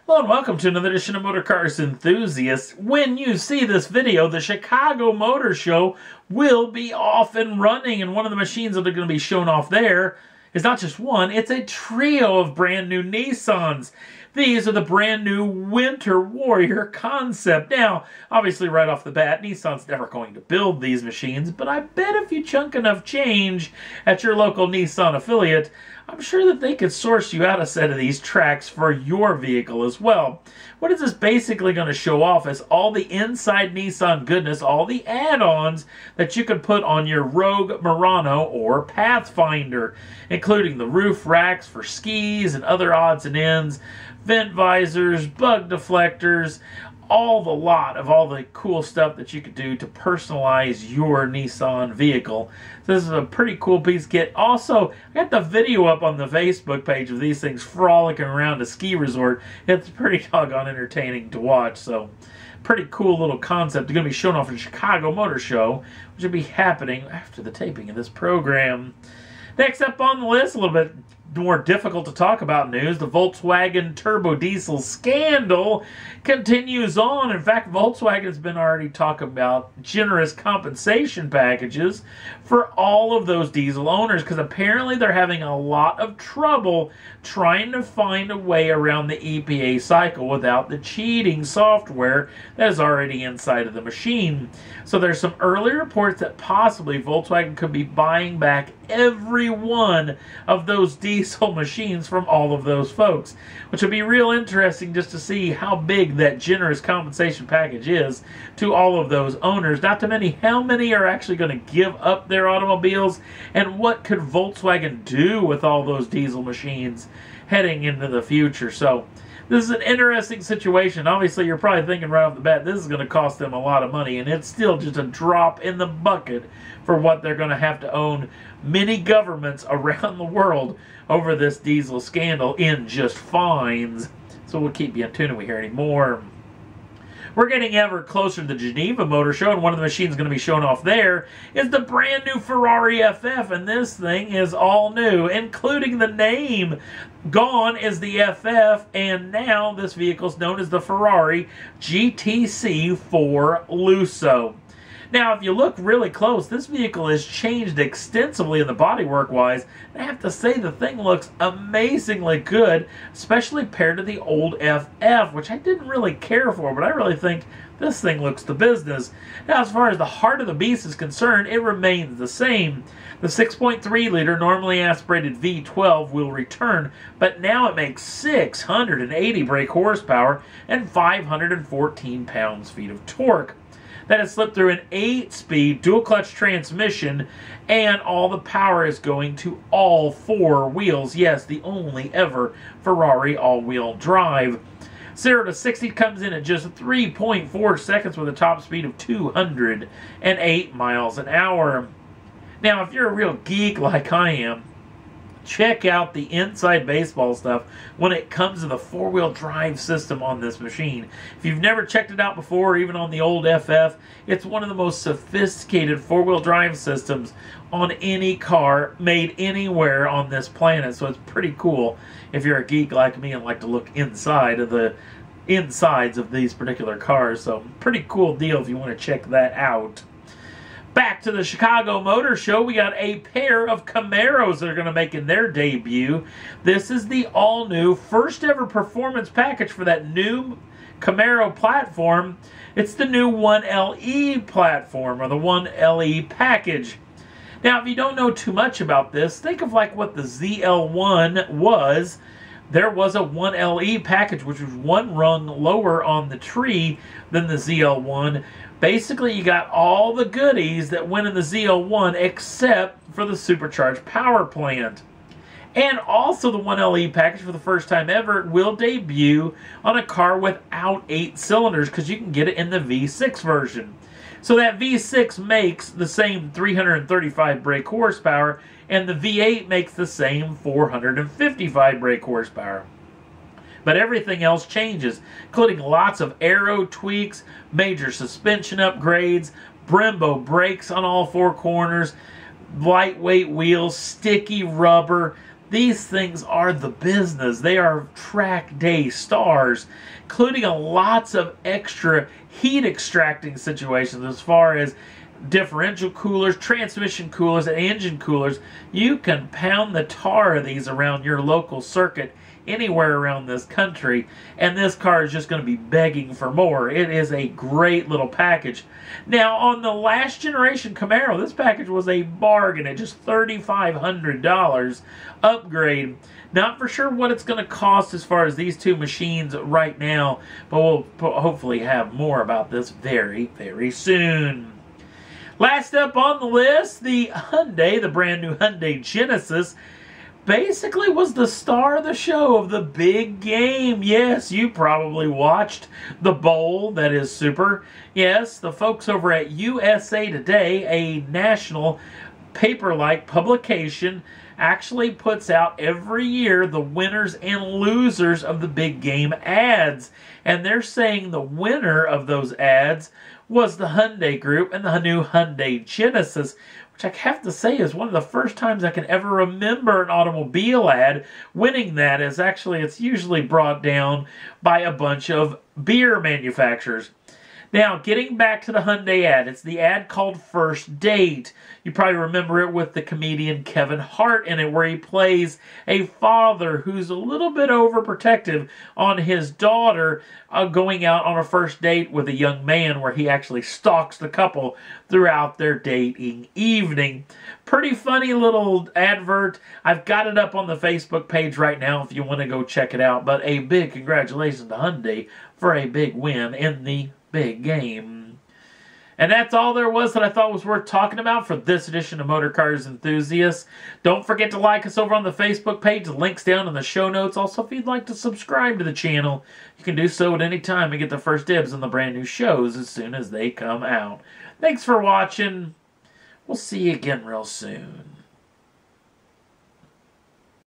Hello and welcome to another edition of Motor Cars Enthusiasts. When you see this video, the Chicago Motor Show will be off and running, and one of the machines that are going to be shown off there is not just one, it's a trio of brand new Nissans. These are the brand new Winter Warrior concept. Now, obviously right off the bat, Nissan's never going to build these machines, but I bet if you chunk enough change at your local Nissan affiliate, I'm sure that they could source you out a set of these tracks for your vehicle as well. What is this basically going to show off is all the inside Nissan goodness, all the add-ons that you could put on your Rogue, Murano, or Pathfinder, including the roof racks for skis and other odds and ends, vent visors, bug deflectors, all the lot of all the cool stuff that you could do to personalize your Nissan vehicle. So this is a pretty cool piece of kit. Also, I got the video up on the Facebook page of these things frolicking around a ski resort. It's pretty doggone entertaining to watch. So, pretty cool little concept. They're going to be shown off at the Chicago Motor Show, which will be happening after the taping of this program. Next up on the list, a little bit more difficult to talk about news. The Volkswagen turbo diesel scandal continues on. In fact, Volkswagen's been already talking about generous compensation packages for all of those diesel owners, because apparently they're having a lot of trouble trying to find a way around the EPA cycle without the cheating software that is already inside of the machine. So there's some early reports that possibly Volkswagen could be buying back every one of those diesel machines from all of those folks, which would be real interesting just to see how big that generous compensation package is to all of those owners. Not to mention how many are actually going to give up their automobiles, and what could Volkswagen do with all those diesel machines heading into the future. So this is an interesting situation. Obviously, you're probably thinking right off the bat, this is going to cost them a lot of money, and it's still just a drop in the bucket for what they're going to have to own many governments around the world over this diesel scandal in just fines. So we'll keep you in tune if we hear any more. We're getting ever closer to the Geneva Motor Show, and one of the machines going to be shown off there is the brand new Ferrari FF, and this thing is all new, including the name. Gone is the FF, and now this vehicle is known as the Ferrari GTC 4 Lusso. Now, if you look really close, this vehicle has changed extensively in the bodywork-wise. I have to say the thing looks amazingly good, especially paired to the old FF, which I didn't really care for, but I really think this thing looks the business. Now, as far as the heart of the beast is concerned, it remains the same. The 6.3-liter normally aspirated V12 will return, but now it makes 680 brake horsepower and 514 pounds-feet of torque. That is slipped through an 8-speed dual-clutch transmission, and all the power is going to all four wheels. Yes, the only ever Ferrari all-wheel drive. 0 to 60 comes in at just 3.4 seconds with a top speed of 208 miles an hour. Now, if you're a real geek like I am, check out the inside baseball stuff when it comes to the four-wheel drive system on this machine. If you've never checked it out before, even on the old FF, it's one of the most sophisticated four-wheel drive systems on any car made anywhere on this planet. So it's pretty cool if you're a geek like me and like to look inside of the insides of these particular cars. So pretty cool deal if you want to check that out. Back to the Chicago Motor Show, we got a pair of Camaros that are going to make in their debut. This is the all-new, first-ever performance package for that new Camaro platform. It's the new 1LE platform, or the 1LE package. Now, if you don't know too much about this, think of like what the ZL1 was. There was a 1LE package, which was one rung lower on the tree than the ZL1. Basically, you got all the goodies that went in the ZL1 except for the supercharged power plant. And also the 1LE package, for the first time ever, will debut on a car without 8 cylinders, because you can get it in the V6 version. So that V6 makes the same 335 brake horsepower, and the V8 makes the same 455 brake horsepower. But everything else changes, including lots of aero tweaks, major suspension upgrades, Brembo brakes on all four corners, lightweight wheels, sticky rubber, These things are the business. They are track day stars, including lots of extra heat extracting situations as far as differential coolers, transmission coolers, and engine coolers. You can pound the tar of these around your local circuit anywhere around this country, and this car is just going to be begging for more. It is a great little package. Now, on the last generation Camaro, this package was a bargain at just $3,500 upgrade. Not for sure what it's going to cost as far as these two machines right now, but we'll hopefully have more about this very, very soon. Last up on the list, the Hyundai, the brand new Hyundai Genesis, basically was the star of the show of the big game. Yes, you probably watched the bowl that is super. Yes, the folks over at USA Today, a national paper-like publication, actually puts out every year the winners and losers of the big game ads. And they're saying the winner of those ads was the Hyundai Group and the new Hyundai Genesis, which I have to say is one of the first times I can ever remember an automobile ad winning that. Is actually, it's usually brought down by a bunch of beer manufacturers. Now, getting back to the Hyundai ad, it's the ad called First Date. You probably remember it with the comedian Kevin Hart in it, where he plays a father who's a little bit overprotective on his daughter going out on a first date with a young man, where he actually stalks the couple throughout their dating evening. Pretty funny little advert. I've got it up on the Facebook page right now if you want to go check it out. But a big congratulations to Hyundai for a big win in the big game. And that's all there was that I thought was worth talking about for this edition of Motor Cars Enthusiasts. Don't forget to like us over on the Facebook page. The link's down in the show notes. Also, if you'd like to subscribe to the channel, you can do so at any time and get the first dibs on the brand new shows as soon as they come out. Thanks for watching. We'll see you again real soon.